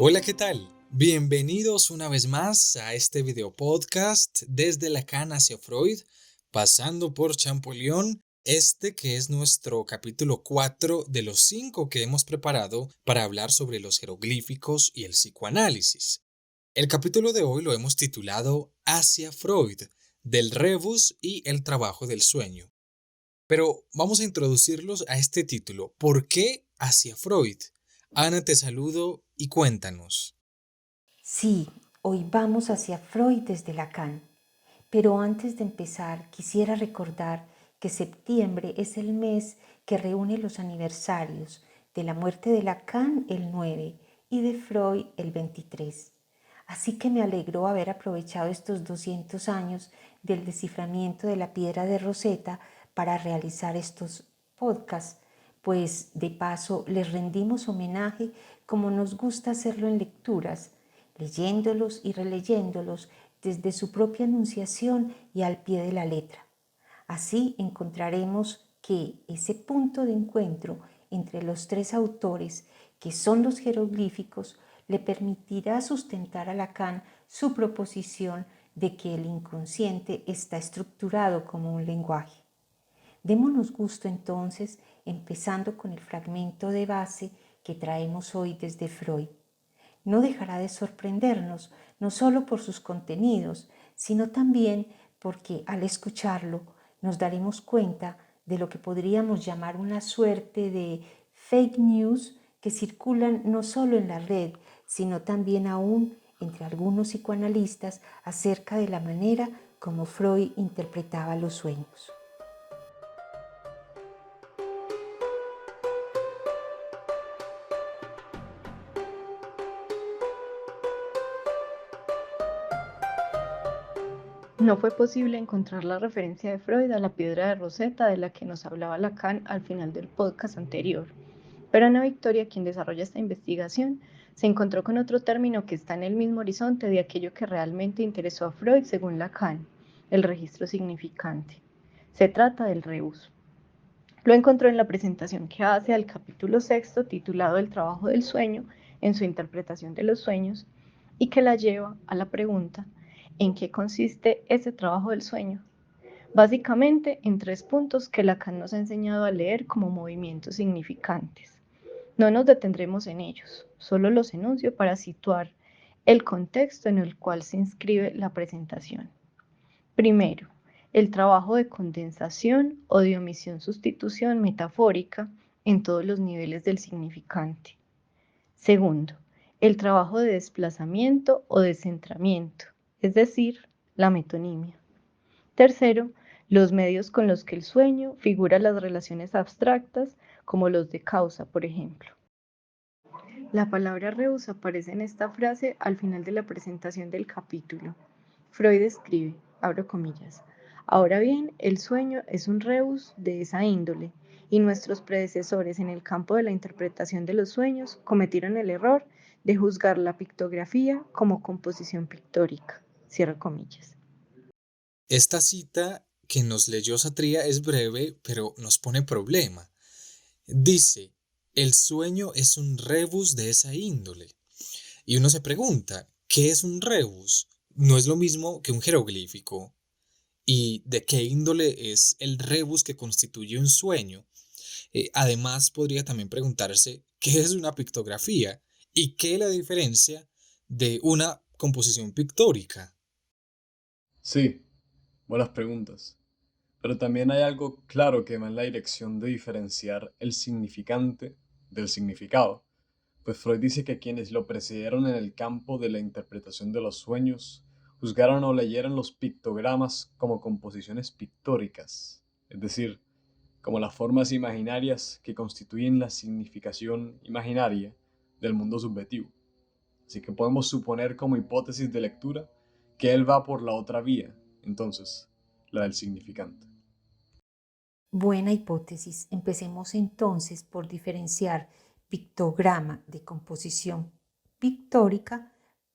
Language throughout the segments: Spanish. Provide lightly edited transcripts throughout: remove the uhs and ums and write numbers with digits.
Hola, ¿qué tal? Bienvenidos una vez más a este video podcast desde Lacan hacia Freud, pasando por Champollion, este que es nuestro capítulo 4 de los 5 que hemos preparado para hablar sobre los jeroglíficos y el psicoanálisis. El capítulo de hoy lo hemos titulado Hacia Freud, del rebus y el trabajo del sueño. Pero vamos a introducirlos a este título. ¿Por qué hacia Freud? Ana, te saludo y cuéntanos. Sí, hoy vamos hacia Freud desde Lacan, pero antes de empezar quisiera recordar que septiembre es el mes que reúne los aniversarios de la muerte de Lacan el 9 y de Freud el 23. Así que me alegró haber aprovechado estos 200 años del desciframiento de la piedra de Rosetta para realizar estos podcasts, pues de paso les rendimos homenaje como nos gusta hacerlo en lecturas, leyéndolos y releyéndolos desde su propia enunciación y al pie de la letra. Así encontraremos que ese punto de encuentro entre los tres autores, que son los jeroglíficos, le permitirá sustentar a Lacan su proposición de que el inconsciente está estructurado como un lenguaje. Démonos gusto entonces, empezando con el fragmento de base que traemos hoy desde Freud. No dejará de sorprendernos, no solo por sus contenidos, sino también porque al escucharlo nos daremos cuenta de lo que podríamos llamar una suerte de fake news que circulan no solo en la red, sino también aún entre algunos psicoanalistas acerca de la manera como Freud interpretaba los sueños. No fue posible encontrar la referencia de Freud a la piedra de Rosetta de la que nos hablaba Lacan al final del podcast anterior, pero Ana Victoria, quien desarrolla esta investigación, se encontró con otro término que está en el mismo horizonte de aquello que realmente interesó a Freud según Lacan, el registro significante. Se trata del rebus. Lo encontró en la presentación que hace al capítulo sexto titulado El trabajo del sueño en su interpretación de los sueños y que la lleva a la pregunta ¿en qué consiste ese trabajo del sueño? Básicamente en tres puntos que Lacan nos ha enseñado a leer como movimientos significantes. No nos detendremos en ellos, solo los enuncio para situar el contexto en el cual se inscribe la presentación. Primero, el trabajo de condensación o de omisión-sustitución metafórica en todos los niveles del significante. Segundo, el trabajo de desplazamiento o descentramiento, es decir, la metonimia. Tercero, los medios con los que el sueño figura las relaciones abstractas, como los de causa, por ejemplo. La palabra rebus aparece en esta frase al final de la presentación del capítulo. Freud escribe, abro comillas, ahora bien, el sueño es un rebus de esa índole, y nuestros predecesores en el campo de la interpretación de los sueños cometieron el error de juzgar la pictografía como composición pictórica. Cierro comillas. Esta cita que nos leyó Satría es breve, pero nos pone problema. Dice, el sueño es un rebus de esa índole. Y uno se pregunta, ¿qué es un rebus? No es lo mismo que un jeroglífico. ¿Y de qué índole es el rebus que constituye un sueño? Además, podría también preguntarse, ¿qué es una pictografía? ¿Y qué es la diferencia de una composición pictórica? Sí, buenas preguntas. Pero también hay algo claro que va en la dirección de diferenciar el significante del significado, pues Freud dice que quienes lo precedieron en el campo de la interpretación de los sueños juzgaron o leyeron los pictogramas como composiciones pictóricas, es decir, como las formas imaginarias que constituyen la significación imaginaria del mundo subjetivo. Así que podemos suponer como hipótesis de lectura que él va por la otra vía, entonces, la del significante. Buena hipótesis. Empecemos entonces por diferenciar pictograma de composición pictórica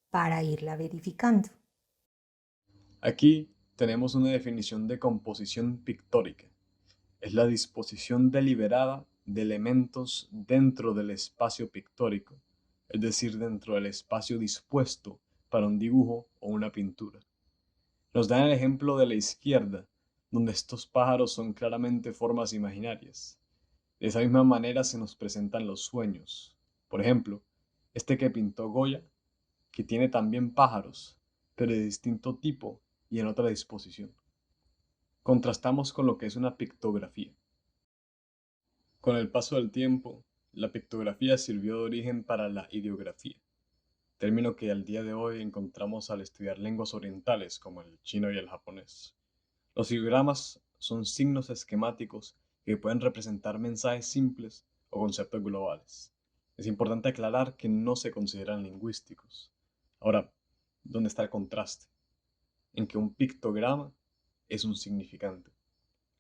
para irla verificando. Aquí tenemos una definición de composición pictórica. Es la disposición deliberada de elementos dentro del espacio pictórico es decir, dentro del espacio dispuesto para un dibujo o una pintura. Nos dan el ejemplo de la izquierda, donde estos pájaros son claramente formas imaginarias. De esa misma manera se nos presentan los sueños. Por ejemplo, este que pintó Goya, que tiene también pájaros, pero de distinto tipo y en otra disposición. Contrastamos con lo que es una pictografía. Con el paso del tiempo, la pictografía sirvió de origen para la ideografía, término que al día de hoy encontramos al estudiar lenguas orientales como el chino y el japonés. Los ideogramas son signos esquemáticos que pueden representar mensajes simples o conceptos globales. Es importante aclarar que no se consideran lingüísticos. Ahora, ¿dónde está el contraste? En que un pictograma es un significante.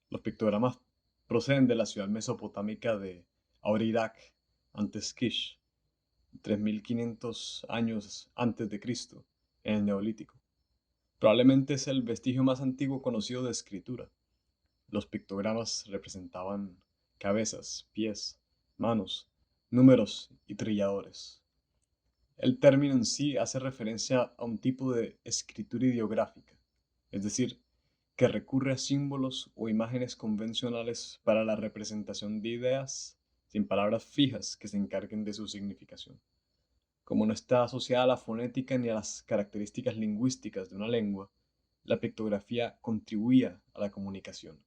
Los pictogramas proceden de la ciudad mesopotámica de ahora Irak, antes Kish, 3500 años antes de Cristo, en el Neolítico. Probablemente es el vestigio más antiguo conocido de escritura. Los pictogramas representaban cabezas, pies, manos, números y trilladores. El término en sí hace referencia a un tipo de escritura ideográfica, es decir, que recurre a símbolos o imágenes convencionales para la representación de ideas sin palabras fijas que se encarguen de su significación. Como no está asociada a la fonética ni a las características lingüísticas de una lengua, la pictografía contribuía a la comunicación.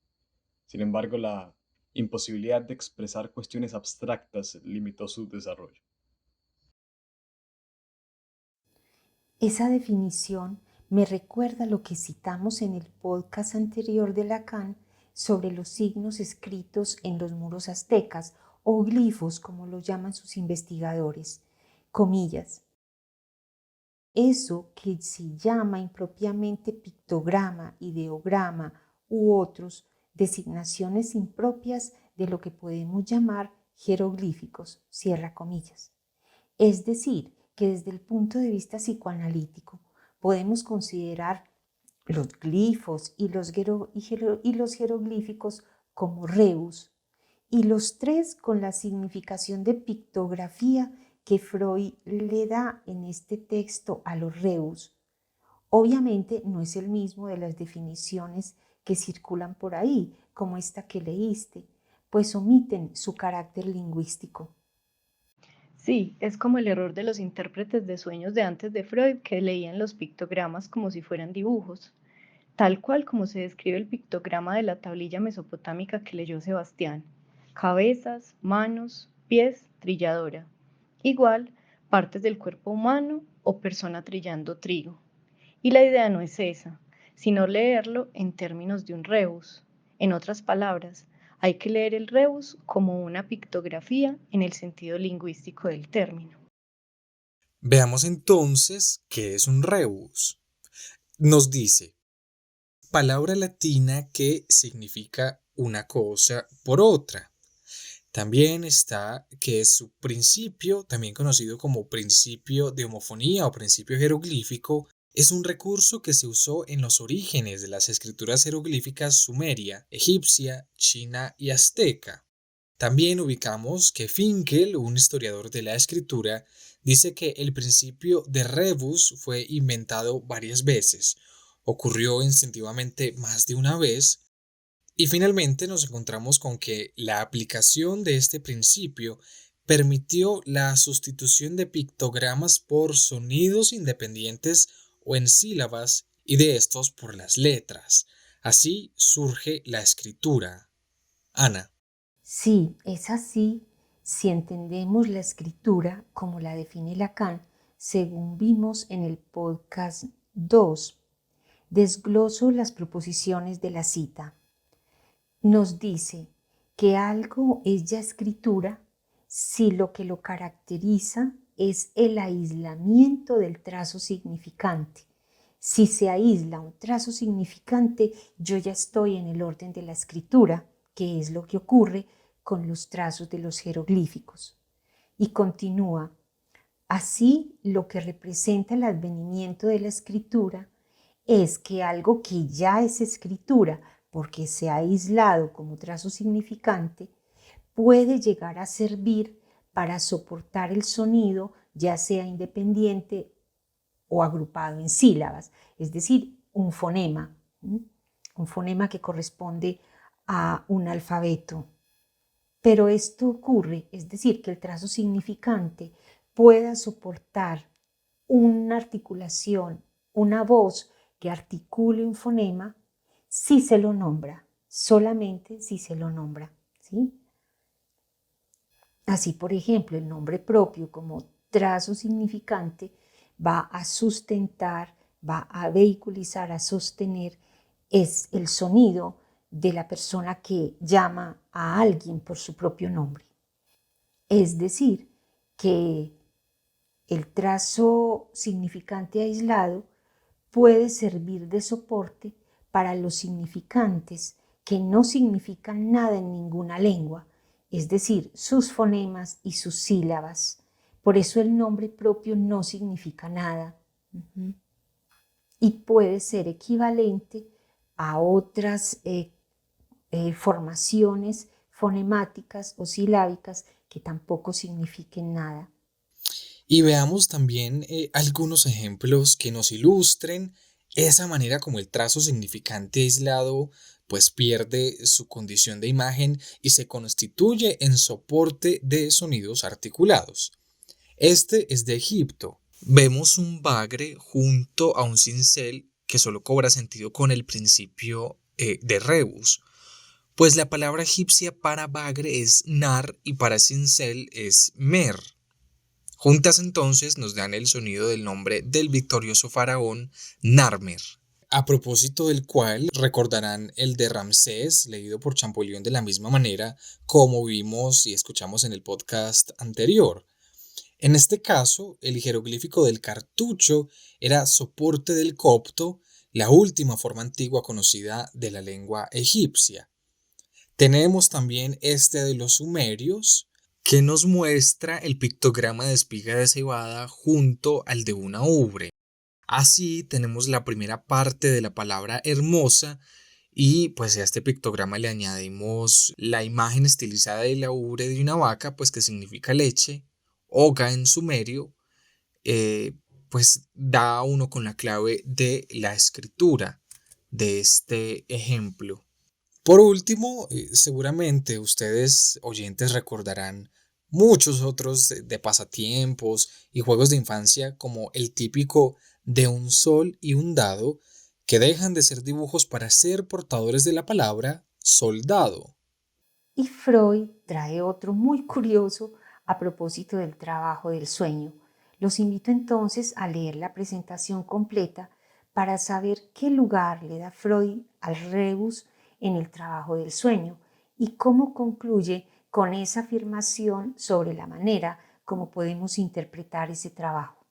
Sin embargo, la imposibilidad de expresar cuestiones abstractas limitó su desarrollo. Esa definición me recuerda lo que citamos en el podcast anterior de Lacan sobre los signos escritos en los muros aztecas o glifos, como lo llaman sus investigadores, comillas. Eso que se llama impropiamente pictograma, ideograma u otros, designaciones impropias de lo que podemos llamar jeroglíficos, cierra comillas. Es decir, que desde el punto de vista psicoanalítico podemos considerar los glifos y los jeroglíficos como rebus, y los tres con la significación de pictografía que Freud le da en este texto a los rebus. Obviamente no es el mismo de las definiciones que circulan por ahí, como esta que leíste, pues omiten su carácter lingüístico. Sí, es como el error de los intérpretes de sueños de antes de Freud que leían los pictogramas como si fueran dibujos, tal cual como se describe el pictograma de la tablilla mesopotámica que leyó Sebastián: cabezas, manos, pies, trilladora. Igual, partes del cuerpo humano o persona trillando trigo. Y la idea no es esa, sino leerlo en términos de un rebus. En otras palabras, hay que leer el rebus como una pictografía en el sentido lingüístico del término. Veamos entonces qué es un rebus. Nos dice, palabra latina que significa una cosa por otra. También está que es su principio, también conocido como principio de homofonía o principio jeroglífico, es un recurso que se usó en los orígenes de las escrituras jeroglíficas sumeria, egipcia, china y azteca. También ubicamos que Finkel, un historiador de la escritura, dice que el principio de rebus fue inventado varias veces, ocurrió instintivamente más de una vez, y finalmente nos encontramos con que la aplicación de este principio permitió la sustitución de pictogramas por sonidos independientes o en sílabas y de estos por las letras. Así surge la escritura. Ana. Sí, es así si entendemos la escritura como la define Lacan, según vimos en el podcast 2. Desgloso las proposiciones de la cita. Nos dice que algo es ya escritura si lo que lo caracteriza es el aislamiento del trazo significante. Si se aísla un trazo significante, yo ya estoy en el orden de la escritura, que es lo que ocurre con los trazos de los jeroglíficos. Y continúa, así lo que representa el advenimiento de la escritura es que algo que ya es escritura, porque se ha aislado como trazo significante, puede llegar a servir para soportar el sonido ya sea independiente o agrupado en sílabas, es decir, un fonema que corresponde a un alfabeto. Pero esto ocurre, es decir, que el trazo significante pueda soportar una articulación, una voz que articule un fonema, si se lo nombra, solamente si se lo nombra, ¿sí? Así, por ejemplo, el nombre propio como trazo significante va a sustentar, va a vehiculizar, a sostener es el sonido de la persona que llama a alguien por su propio nombre. Es decir, que el trazo significante aislado puede servir de soporte para los significantes que no significan nada en ninguna lengua, es decir, sus fonemas y sus sílabas. Por eso el nombre propio no significa nada. Y puede ser equivalente a otras formaciones fonemáticas o silábicas que tampoco signifiquen nada. Y veamos también algunos ejemplos que nos ilustren esa manera como el trazo significante aislado pues pierde su condición de imagen y se constituye en soporte de sonidos articulados. Este es de Egipto. Vemos un bagre junto a un cincel que solo cobra sentido con el principio de rebus, pues la palabra egipcia para bagre es nar y para cincel es mer. Juntas entonces nos dan el sonido del nombre del victorioso faraón Narmer, a propósito del cual recordarán el de Ramsés, leído por Champollion de la misma manera como vimos y escuchamos en el podcast anterior. En este caso, el jeroglífico del cartucho era soporte del copto, la última forma antigua conocida de la lengua egipcia. Tenemos también este de los sumerios, que nos muestra el pictograma de espiga de cebada junto al de una ubre. Así tenemos la primera parte de la palabra hermosa y pues a este pictograma le añadimos la imagen estilizada de la ubre de una vaca, pues que significa leche. Oga en sumerio, pues da uno con la clave de la escritura de este ejemplo. Por último, seguramente ustedes oyentes recordarán muchos otros de pasatiempos y juegos de infancia como el típico de un sol y un dado que dejan de ser dibujos para ser portadores de la palabra soldado. Y Freud trae otro muy curioso a propósito del trabajo del sueño. Los invito entonces a leer la presentación completa para saber qué lugar le da Freud al rebus en el trabajo del sueño y cómo concluye con esa afirmación sobre la manera como podemos interpretar ese trabajo.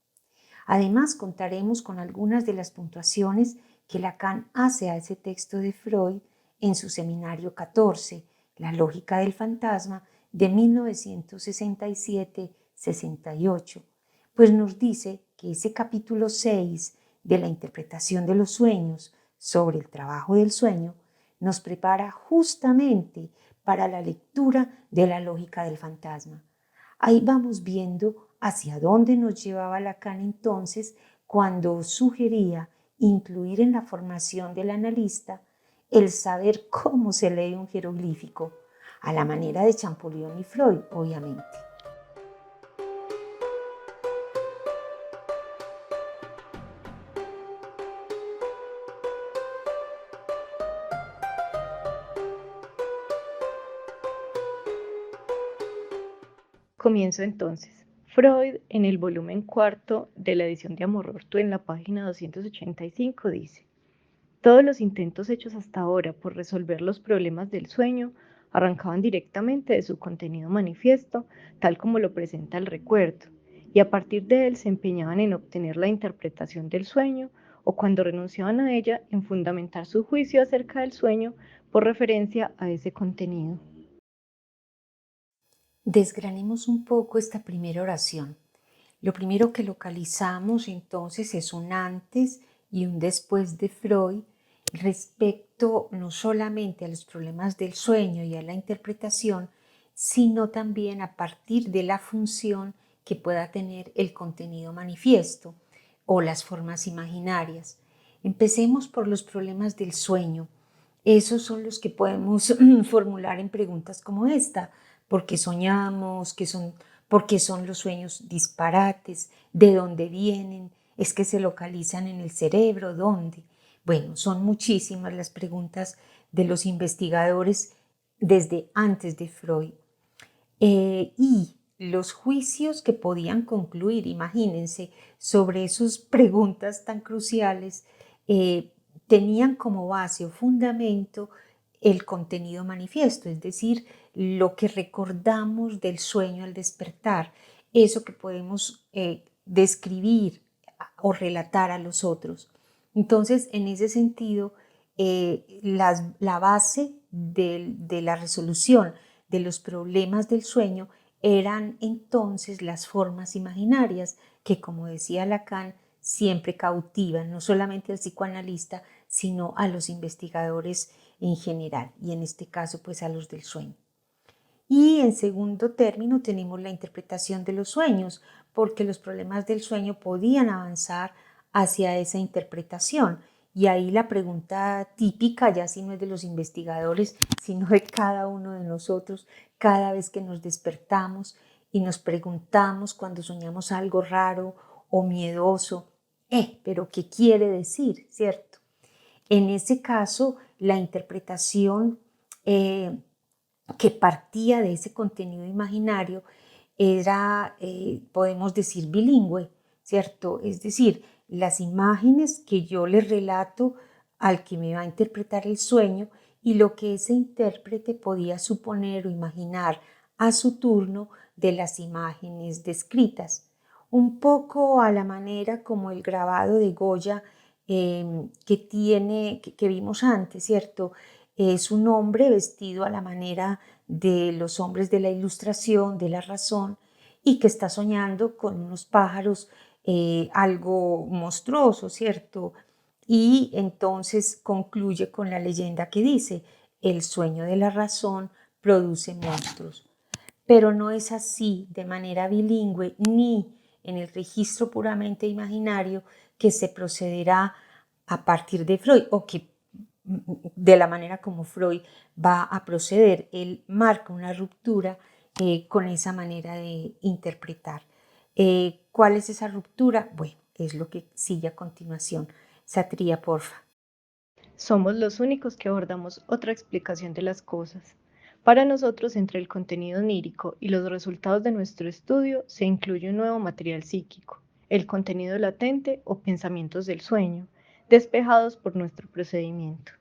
Además, contaremos con algunas de las puntuaciones que Lacan hace a ese texto de Freud en su seminario 14, La lógica del fantasma, de 1967-68, pues nos dice que ese capítulo 6 de la interpretación de los sueños sobre el trabajo del sueño nos prepara justamente para la lectura de la lógica del fantasma. Ahí vamos viendo hacia dónde nos llevaba Lacan entonces cuando sugería incluir en la formación del analista el saber cómo se lee un jeroglífico, a la manera de Champollion y Freud, obviamente. Comienzo entonces. Freud, en el volumen cuarto de la edición de Amor-Orto, en la página 285, dice: todos los intentos hechos hasta ahora por resolver los problemas del sueño arrancaban directamente de su contenido manifiesto, tal como lo presenta el recuerdo, y a partir de él se empeñaban en obtener la interpretación del sueño, o cuando renunciaban a ella, en fundamentar su juicio acerca del sueño por referencia a ese contenido. Desgranemos un poco esta primera oración. Lo primero que localizamos entonces es un antes y un después de Freud respecto no solamente a los problemas del sueño y a la interpretación, sino también a partir de la función que pueda tener el contenido manifiesto o las formas imaginarias. Empecemos por los problemas del sueño. Esos son los que podemos formular en preguntas como esta. ¿Por qué soñamos? ¿Por qué son los sueños disparates? ¿De dónde vienen? ¿Es que se localizan en el cerebro? ¿Dónde? Bueno, son muchísimas las preguntas de los investigadores desde antes de Freud. Y los juicios que podían concluir, imagínense, sobre esas preguntas tan cruciales, tenían como base o fundamento el contenido manifiesto, es decir, lo que recordamos del sueño al despertar, eso que podemos describir o relatar a los otros. Entonces, en ese sentido, la base de la resolución de los problemas del sueño eran entonces las formas imaginarias que, como decía Lacan, siempre cautivan no solamente al psicoanalista, sino a los investigadores en general y en este caso pues a los del sueño. Y en segundo término tenemos la interpretación de los sueños, porque los problemas del sueño podían avanzar hacia esa interpretación. Y ahí la pregunta típica, ya si no es de los investigadores, sino de cada uno de nosotros, cada vez que nos despertamos y nos preguntamos cuando soñamos algo raro o miedoso, pero ¿qué quiere decir? ¿Cierto? En ese caso, la interpretación que partía de ese contenido imaginario era, podemos decir, bilingüe, ¿cierto? Es decir, las imágenes que yo le relato al que me va a interpretar el sueño y lo que ese intérprete podía suponer o imaginar a su turno de las imágenes descritas. Un poco a la manera como el grabado de Goya que vimos antes, ¿cierto? Es un hombre vestido a la manera de los hombres de la Ilustración, de la razón, y que está soñando con unos pájaros algo monstruosos, ¿cierto? Y entonces concluye con la leyenda que dice, el sueño de la razón produce monstruos. Pero no es así de manera bilingüe ni en el registro puramente imaginario que se procederá a partir de Freud o que de la manera como Freud va a proceder. Él marca una ruptura con esa manera de interpretar. ¿Cuál es esa ruptura? Bueno, es lo que sigue a continuación. Satria, porfa. Somos los únicos que abordamos otra explicación de las cosas. Para nosotros, entre el contenido onírico y los resultados de nuestro estudio, se incluye un nuevo material psíquico, el contenido latente o pensamientos del sueño, despejados por nuestro procedimiento.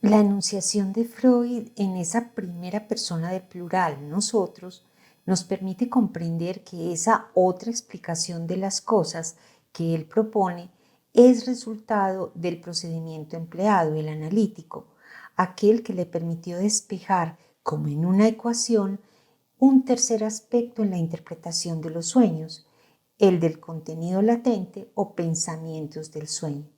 La enunciación de Freud en esa primera persona del plural, nosotros, nos permite comprender que esa otra explicación de las cosas que él propone es resultado del procedimiento empleado, el analítico, aquel que le permitió despejar, como en una ecuación, un tercer aspecto en la interpretación de los sueños, el del contenido latente o pensamientos del sueño.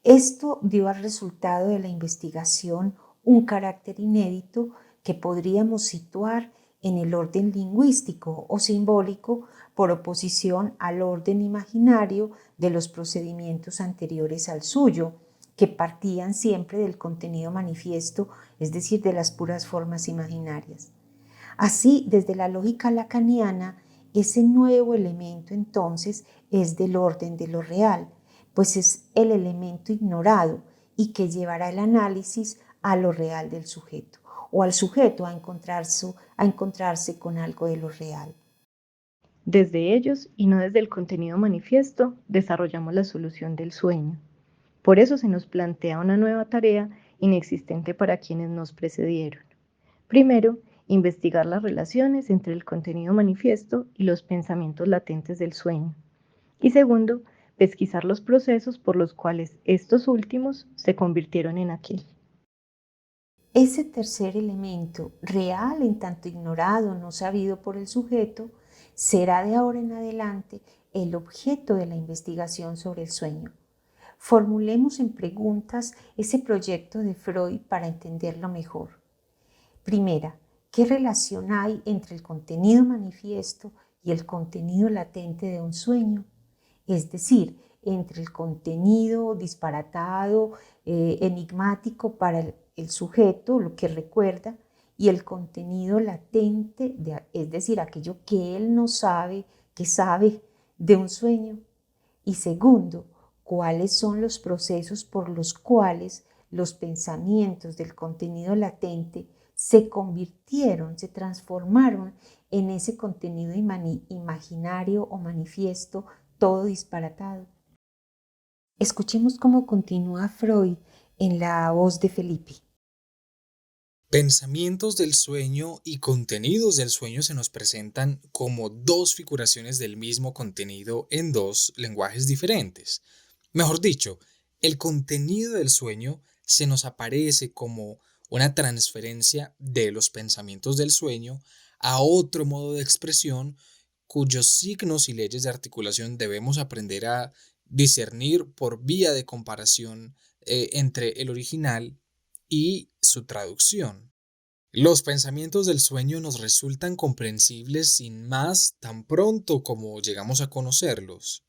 Esto dio al resultado de la investigación un carácter inédito que podríamos situar en el orden lingüístico o simbólico por oposición al orden imaginario de los procedimientos anteriores al suyo, que partían siempre del contenido manifiesto, es decir, de las puras formas imaginarias. Así, desde la lógica lacaniana, ese nuevo elemento entonces es del orden de lo real, pues es el elemento ignorado y que llevará el análisis a lo real del sujeto o al sujeto a encontrarse con algo de lo real. Desde ellos y no desde el contenido manifiesto, desarrollamos la solución del sueño. Por eso se nos plantea una nueva tarea inexistente para quienes nos precedieron. Primero, investigar las relaciones entre el contenido manifiesto y los pensamientos latentes del sueño. Y segundo, pesquisar los procesos por los cuales estos últimos se convirtieron en aquel. Ese tercer elemento, real en tanto ignorado, no sabido por el sujeto, será de ahora en adelante el objeto de la investigación sobre el sueño. Formulemos en preguntas ese proyecto de Freud para entenderlo mejor. Primera, ¿Qué relación hay entre el contenido manifiesto y el contenido latente de un sueño? Es decir, entre el contenido disparatado, enigmático para el sujeto, lo que recuerda, y el contenido latente, es decir, aquello que él no sabe, que sabe de un sueño. Y segundo, cuáles son los procesos por los cuales los pensamientos del contenido latente se convirtieron, se transformaron en ese contenido imaginario o manifiesto todo disparatado. Escuchemos cómo continúa Freud en la voz de Felipe. Pensamientos del sueño y contenidos del sueño se nos presentan como dos figuraciones del mismo contenido en dos lenguajes diferentes. Mejor dicho, el contenido del sueño se nos aparece como una transferencia de los pensamientos del sueño a otro modo de expresión cuyos signos y leyes de articulación debemos aprender a discernir por vía de comparación entre el original y su traducción. Los pensamientos del sueño nos resultan comprensibles sin más tan pronto como llegamos a conocerlos.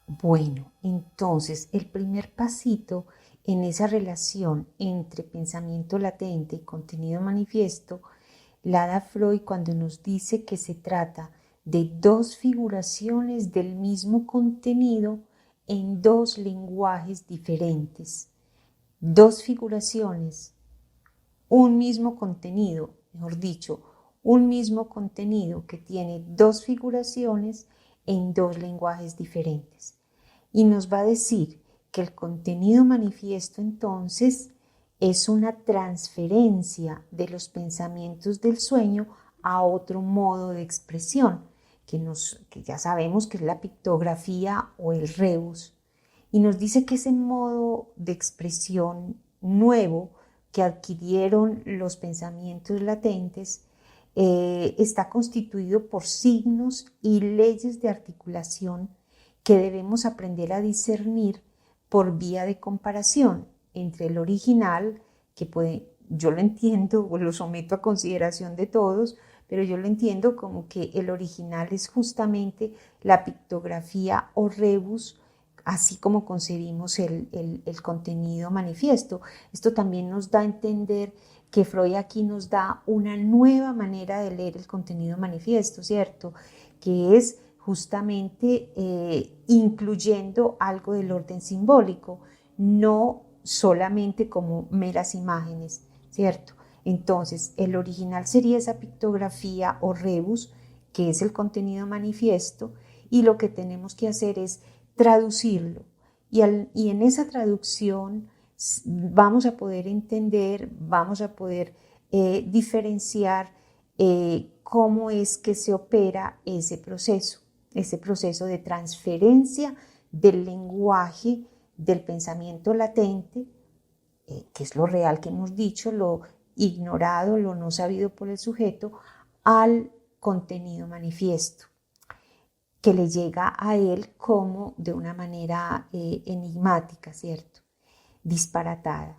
Bueno, entonces el primer pasito en esa relación entre pensamiento latente y contenido manifiesto la da Freud cuando nos dice que se trata de dos figuraciones del mismo contenido en dos lenguajes diferentes. Dos figuraciones, un mismo contenido, mejor dicho, un mismo contenido que tiene dos figuraciones en dos lenguajes diferentes. Y nos va a decir que el contenido manifiesto entonces es una transferencia de los pensamientos del sueño a otro modo de expresión, que ya sabemos que es la pictografía o el rebus. Y nos dice que ese modo de expresión nuevo que adquirieron los pensamientos latentes está constituido por signos y leyes de articulación que debemos aprender a discernir por vía de comparación entre el original, yo lo entiendo o lo someto a consideración de todos, pero yo lo entiendo como que el original es justamente la pictografía o rebus, así como concebimos el contenido manifiesto. Esto también nos da a entender que Freud aquí nos da una nueva manera de leer el contenido manifiesto, ¿cierto? Que es justamente incluyendo algo del orden simbólico, no solamente como meras imágenes, ¿cierto? Entonces, el original sería esa pictografía o rebus, que es el contenido manifiesto, y lo que tenemos que hacer es traducirlo. Y en esa traducción vamos a poder entender, vamos a poder diferenciar cómo es que se opera ese proceso de transferencia del lenguaje, del pensamiento latente, que es lo real que hemos dicho, lo ignorado, lo no sabido por el sujeto, al contenido manifiesto, que le llega a él como de una manera enigmática, ¿cierto? Disparatada.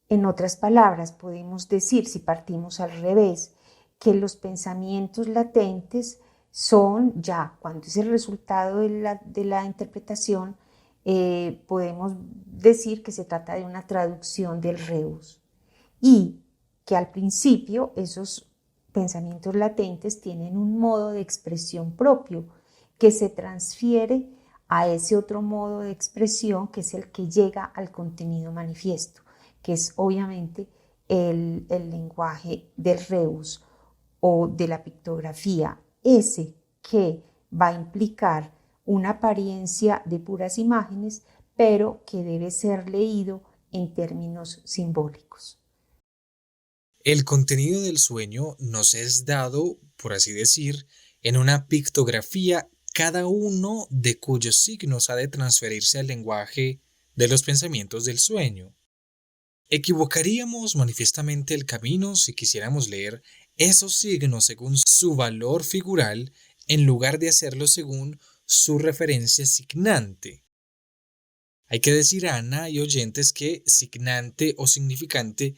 En otras palabras, podemos decir, si partimos al revés, que los pensamientos latentes son ya, cuando es el resultado de la interpretación, podemos decir que se trata de una traducción del rebus y que al principio esos pensamientos latentes tienen un modo de expresión propio que se transfiere a ese otro modo de expresión que es el que llega al contenido manifiesto, que es obviamente el lenguaje del rebus o de la pictografía, ese que va a implicar una apariencia de puras imágenes, pero que debe ser leído en términos simbólicos. El contenido del sueño nos es dado, por así decir, en una pictografía, cada uno de cuyos signos ha de transferirse al lenguaje de los pensamientos del sueño. Equivocaríamos manifiestamente el camino si quisiéramos leer esos signos según su valor figural en lugar de hacerlo según su referencia signante. Hay que decir, Ana y oyentes, que signante o significante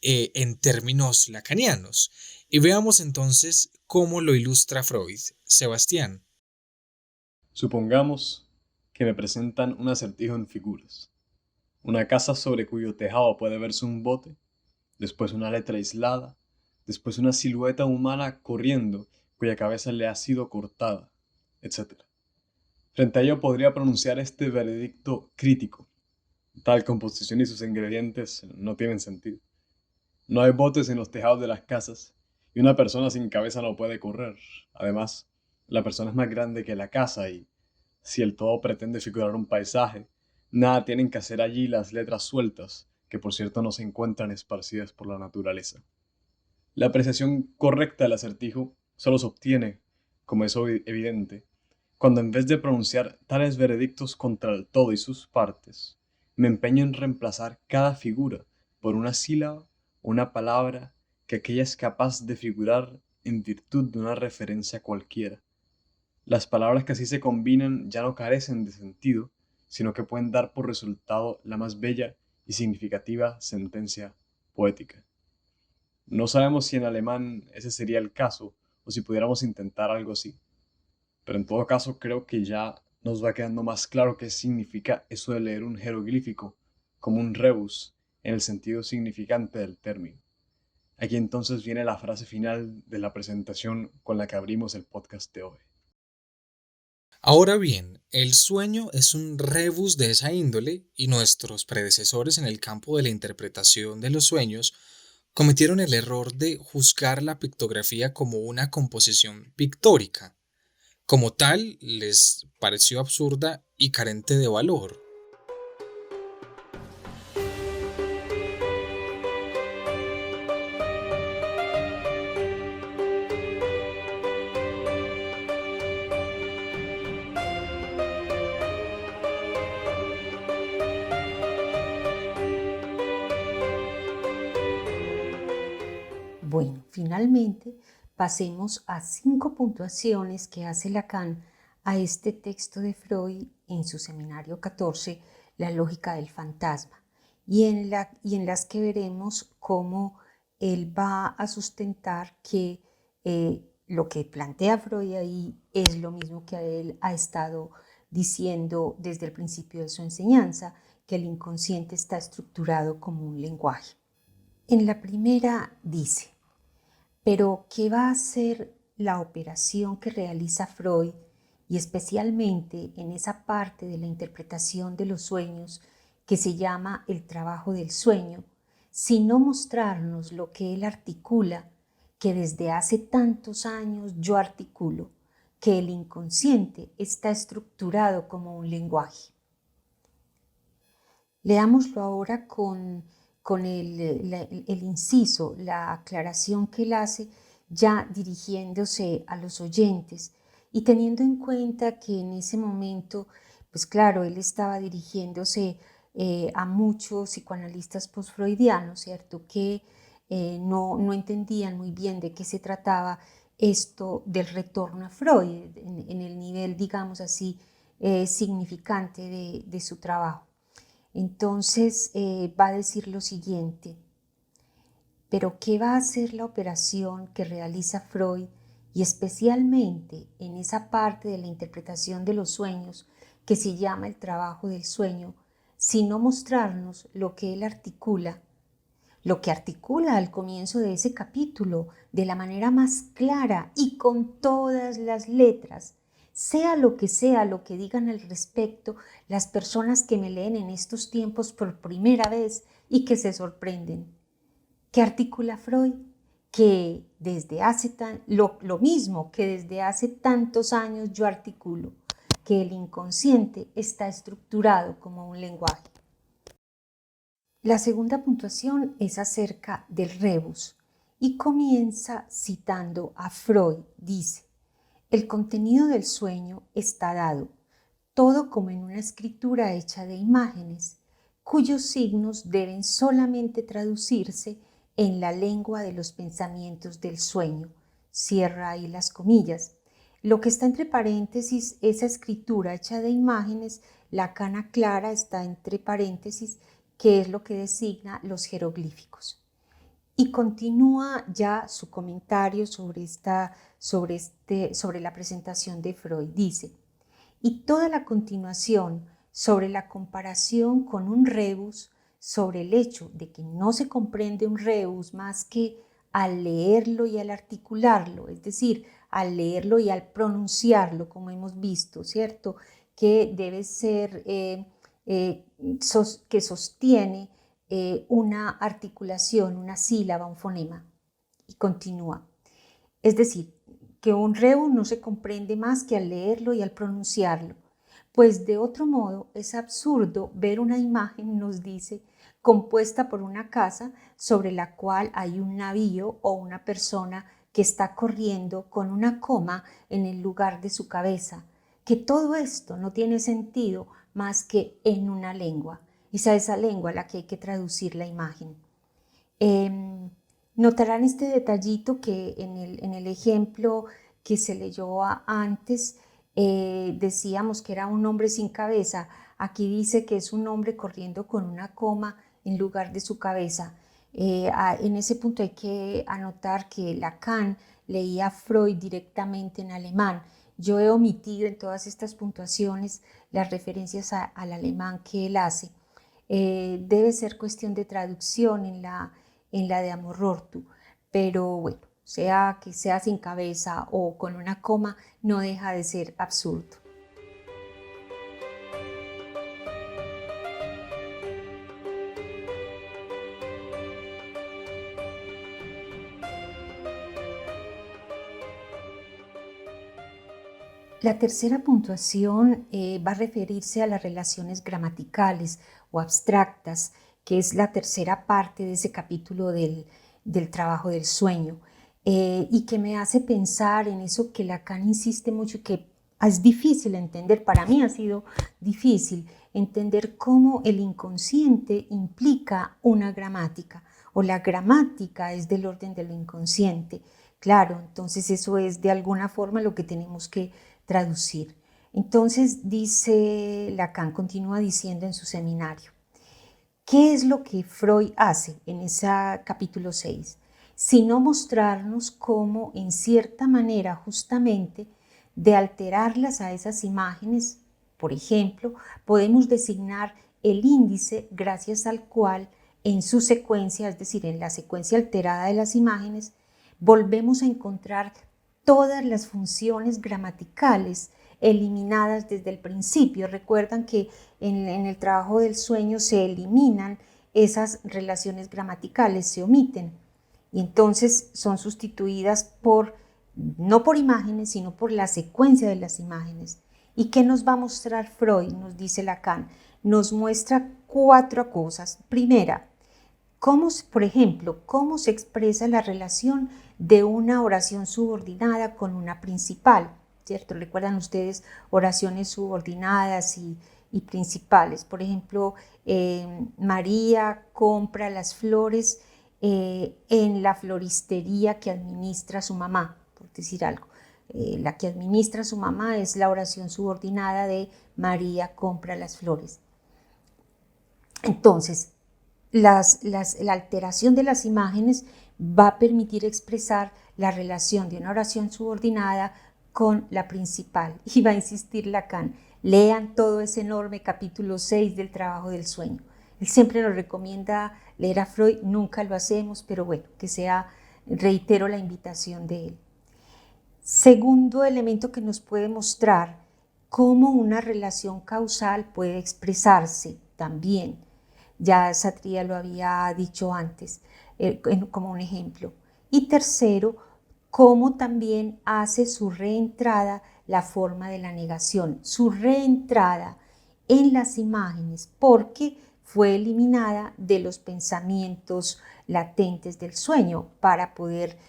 en términos lacanianos. Y veamos entonces cómo lo ilustra Freud. Sebastián. Supongamos que me presentan un acertijo en figuras. Una casa sobre cuyo tejado puede verse un bote, después una letra aislada, después una silueta humana corriendo cuya cabeza le ha sido cortada, etc. Frente a ello podría pronunciar este veredicto crítico. Tal composición y sus ingredientes no tienen sentido. No hay botes en los tejados de las casas y una persona sin cabeza no puede correr. Además, la persona es más grande que la casa y, si el todo pretende figurar un paisaje, nada tienen que hacer allí las letras sueltas, que por cierto no se encuentran esparcidas por la naturaleza. La apreciación correcta del acertijo solo se obtiene, como es evidente, cuando en vez de pronunciar tales veredictos contra el todo y sus partes, me empeño en reemplazar cada figura por una sílaba o una palabra que aquella es capaz de figurar en virtud de una referencia cualquiera. Las palabras que así se combinan ya no carecen de sentido, sino que pueden dar por resultado la más bella y significativa sentencia poética. No sabemos si en alemán ese sería el caso o si pudiéramos intentar algo así. Pero en todo caso creo que ya nos va quedando más claro qué significa eso de leer un jeroglífico como un rebus en el sentido significante del término. Aquí entonces viene la frase final de la presentación con la que abrimos el podcast de hoy. Ahora bien, el sueño es un rebus de esa índole y nuestros predecesores en el campo de la interpretación de los sueños cometieron el error de juzgar la pictografía como una composición pictórica. Como tal, les pareció absurda y carente de valor. Bueno, finalmente pasemos a 5 puntuaciones que hace Lacan a este texto de Freud en su seminario 14, La lógica del fantasma, y en las que veremos cómo él va a sustentar que lo que plantea Freud ahí es lo mismo que él ha estado diciendo desde el principio de su enseñanza, que el inconsciente está estructurado como un lenguaje. En la primera dice: pero ¿qué va a ser la operación que realiza Freud, y especialmente en esa parte de la interpretación de los sueños que se llama el trabajo del sueño, sino mostrarnos lo que él articula, que desde hace tantos años yo articulo, que el inconsciente está estructurado como un lenguaje? Leámoslo ahora con el inciso, la aclaración que él hace, ya dirigiéndose a los oyentes y teniendo en cuenta que en ese momento, pues claro, él estaba dirigiéndose a muchos psicoanalistas postfreudianos, ¿cierto? Que no entendían muy bien de qué se trataba esto del retorno a Freud en el nivel, digamos así, significante de su trabajo. Entonces va a decir lo siguiente: pero ¿qué va a hacer la operación que realiza Freud, y especialmente en esa parte de la interpretación de los sueños que se llama el trabajo del sueño, sino mostrarnos lo que él articula, lo que articula al comienzo de ese capítulo de la manera más clara y con todas las letras, sea lo que digan al respecto las personas que me leen en estos tiempos por primera vez y que se sorprenden? ¿Qué articula Freud? Que desde hace lo mismo que desde hace tantos años yo articulo, que el inconsciente está estructurado como un lenguaje. La segunda puntuación es acerca del rebus y comienza citando a Freud. Dice: el contenido del sueño está dado, todo como en una escritura hecha de imágenes, cuyos signos deben solamente traducirse en la lengua de los pensamientos del sueño. Cierra ahí las comillas. Lo que está entre paréntesis, esa escritura hecha de imágenes, Lacan aclara, está entre paréntesis, que es lo que designa los jeroglíficos. Y continúa ya su comentario sobre la presentación de Freud. Dice, y toda la continuación sobre la comparación con un rebus, sobre el hecho de que no se comprende un rebus más que al leerlo y al articularlo, es decir, al leerlo y al pronunciarlo, como hemos visto, ¿cierto? Que debe ser, que sostiene una articulación, una sílaba, un fonema. Y continúa. Es decir, que un rebus no se comprende más que al leerlo y al pronunciarlo. Pues de otro modo es absurdo ver una imagen, nos dice, compuesta por una casa sobre la cual hay un navío o una persona que está corriendo con una coma en el lugar de su cabeza, que todo esto no tiene sentido más que en una lengua. Es a esa lengua a la que hay que traducir la imagen. Notarán este detallito que en el ejemplo que se leyó antes decíamos que era un hombre sin cabeza. Aquí dice que es un hombre corriendo con una coma en lugar de su cabeza. En ese punto hay que anotar que Lacan leía a Freud directamente en alemán. Yo he omitido en todas estas puntuaciones las referencias al alemán que él hace. Debe ser cuestión de traducción en la de Amorortu, pero bueno, sea que sea sin cabeza o con una coma, no deja de ser absurdo. La tercera puntuación va a referirse a las relaciones gramaticales o abstractas, que es la tercera parte de ese capítulo del trabajo del sueño, y que me hace pensar en eso que Lacan insiste mucho, que es difícil entender, para mí ha sido difícil entender cómo el inconsciente implica una gramática, o la gramática es del orden de lo inconsciente. Claro, entonces eso es de alguna forma lo que tenemos que traducir. Entonces dice Lacan, continúa diciendo en su seminario, ¿qué es lo que Freud hace en ese capítulo 6? Sino mostrarnos cómo en cierta manera justamente de alterarlas a esas imágenes, por ejemplo, podemos designar el índice gracias al cual en su secuencia, es decir, en la secuencia alterada de las imágenes, volvemos a encontrar todas las funciones gramaticales eliminadas desde el principio. Recuerdan que en el trabajo del sueño se eliminan esas relaciones gramaticales, se omiten y entonces son sustituidas no por imágenes, sino por la secuencia de las imágenes. ¿Y qué nos va a mostrar Freud? Nos dice Lacan. Nos muestra 4 cosas. Primera, por ejemplo, cómo se expresa la relación de una oración subordinada con una principal, ¿cierto? ¿Recuerdan ustedes oraciones subordinadas y principales? Por ejemplo, María compra las flores en la floristería que administra su mamá, por decir algo. La que administra su mamá es la oración subordinada de María compra las flores. Entonces, la alteración de las imágenes va a permitir expresar la relación de una oración subordinada con la principal. Y va a insistir Lacan, lean todo ese enorme capítulo 6 del trabajo del sueño. Él siempre nos recomienda leer a Freud, nunca lo hacemos, pero bueno, que sea, reitero la invitación de él. Segundo elemento que nos puede mostrar cómo una relación causal puede expresarse también. Ya Satrià lo había dicho antes como un ejemplo. Y tercero, cómo también hace su reentrada la forma de la negación, su reentrada en las imágenes, porque fue eliminada de los pensamientos latentes del sueño para poder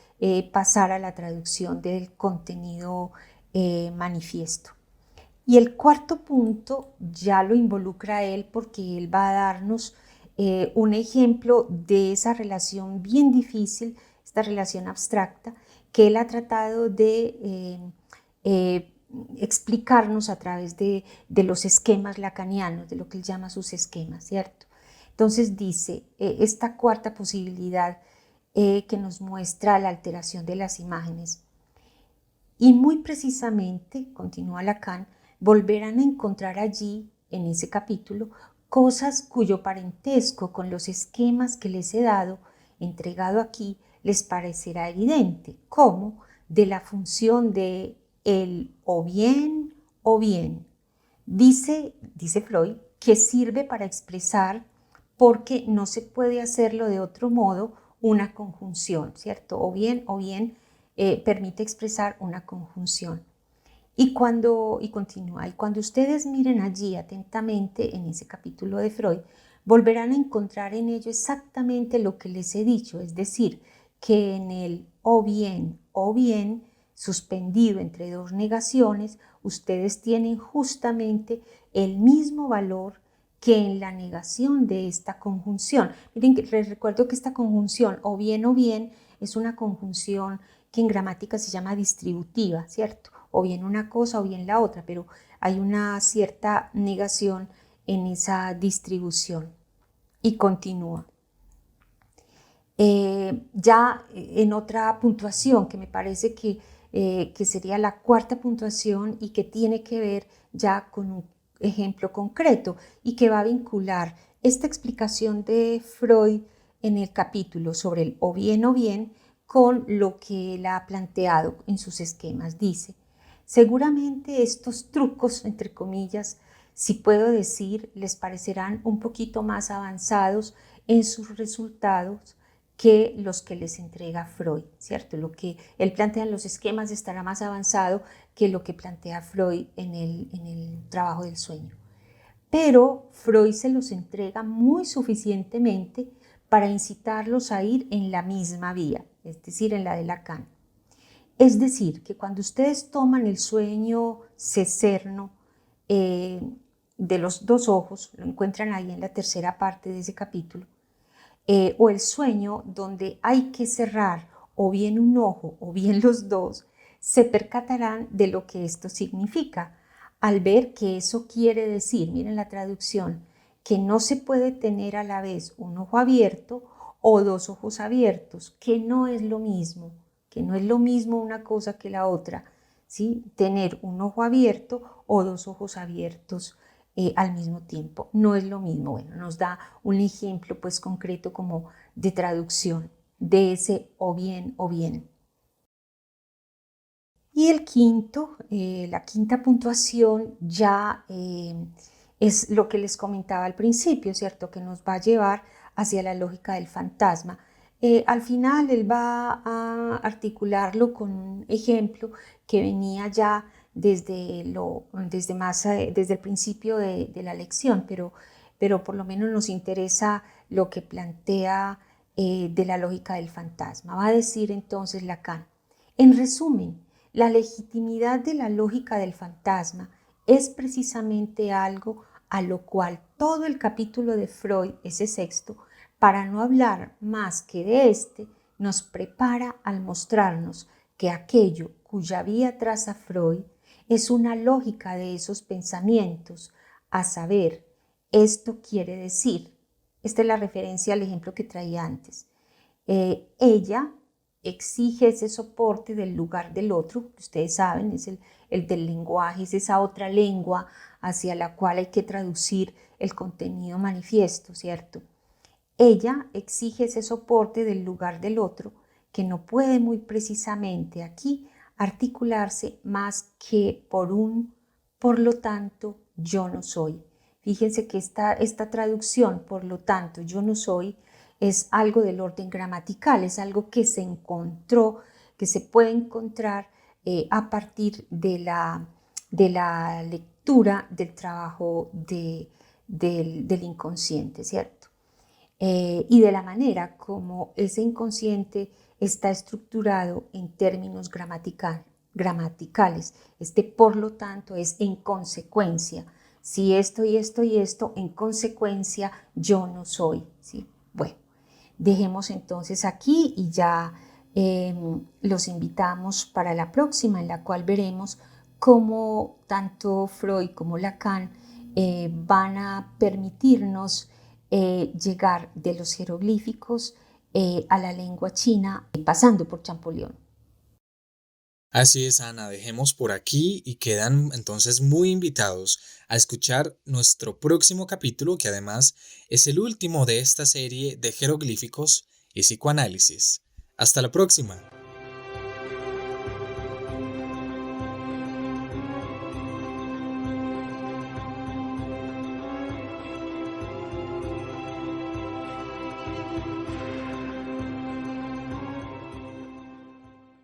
pasar a la traducción del contenido manifiesto. Y el cuarto punto ya lo involucra él porque él va a darnos un ejemplo de esa relación bien difícil, esta relación abstracta, que él ha tratado de explicarnos a través de los esquemas lacanianos, de lo que él llama sus esquemas, ¿cierto? Entonces dice, esta cuarta posibilidad que nos muestra la alteración de las imágenes. Y muy precisamente, continúa Lacan, volverán a encontrar allí, en ese capítulo, cosas cuyo parentesco con los esquemas que les he dado, entregado aquí, les parecerá evidente, como de la función de el o bien o bien. Dice Freud que sirve para expresar, porque no se puede hacerlo de otro modo, una conjunción, ¿cierto? O bien permite expresar una conjunción. Y continúa, y cuando ustedes miren allí atentamente en ese capítulo de Freud, volverán a encontrar en ello exactamente lo que les he dicho, es decir, que en el o bien, suspendido entre dos negaciones, ustedes tienen justamente el mismo valor que en la negación de esta conjunción. Miren, les recuerdo que esta conjunción o bien es una conjunción que en gramática se llama distributiva, ¿cierto? O bien una cosa o bien la otra, pero hay una cierta negación en esa distribución. Y continúa. Ya en otra puntuación que me parece que sería la cuarta puntuación y que tiene que ver ya con un ejemplo concreto y que va a vincular esta explicación de Freud en el capítulo sobre el o bien con lo que él ha planteado en sus esquemas. Dice: seguramente estos trucos, entre comillas, si puedo decir, les parecerán un poquito más avanzados en sus resultados que los que les entrega Freud, ¿cierto? Lo que él plantea en los esquemas estará más avanzado que lo que plantea Freud en el trabajo del sueño. Pero Freud se los entrega muy suficientemente para incitarlos a ir en la misma vía, es decir, en la de Lacan. Es decir, que cuando ustedes toman el sueño secerno de los dos ojos, lo encuentran ahí en la tercera parte de ese capítulo, o el sueño donde hay que cerrar o bien un ojo o bien los dos, se percatarán de lo que esto significa al ver que eso quiere decir, miren la traducción, que no se puede tener a la vez un ojo abierto o dos ojos abiertos, que no es lo mismo, una cosa que la otra, ¿sí? Tener un ojo abierto o dos ojos abiertos al mismo tiempo, no es lo mismo. Bueno, nos da un ejemplo pues concreto como de traducción de ese o bien o bien. Y el quinto, la quinta puntuación ya es lo que les comentaba al principio, ¿cierto? Que nos va a llevar hacia la lógica del fantasma. Al final él va a articularlo con un ejemplo que venía ya desde el principio de la lección, pero por lo menos nos interesa lo que plantea de la lógica del fantasma. Va a decir entonces Lacan: en resumen, la legitimidad de la lógica del fantasma es precisamente algo a lo cual todo el capítulo de Freud, ese sexto, para no hablar más que de este, nos prepara al mostrarnos que aquello cuya vía traza Freud es una lógica de esos pensamientos, a saber, esto quiere decir, esta es la referencia al ejemplo que traía antes, ella exige ese soporte del lugar del otro, que ustedes saben, es el del lenguaje, es esa otra lengua hacia la cual hay que traducir el contenido manifiesto, ¿cierto? Ella exige ese soporte del lugar del otro, que no puede muy precisamente aquí articularse más que por lo tanto, yo no soy. Fíjense que esta traducción, por lo tanto, yo no soy, es algo del orden gramatical, es algo que se encontró, que se puede encontrar a partir de la lectura del trabajo del inconsciente, ¿cierto? Y de la manera como ese inconsciente está estructurado en términos gramaticales. Por lo tanto, es en consecuencia. Si esto y esto y esto, en consecuencia, yo no soy, ¿sí? Bueno, dejemos entonces aquí y ya los invitamos para la próxima, en la cual veremos cómo tanto Freud como Lacan van a permitirnos llegar de los jeroglíficos a la lengua china pasando por Champollion. Así es, Ana, dejemos por aquí y quedan entonces muy invitados a escuchar nuestro próximo capítulo, que además es el último de esta serie de jeroglíficos y psicoanálisis. Hasta la próxima.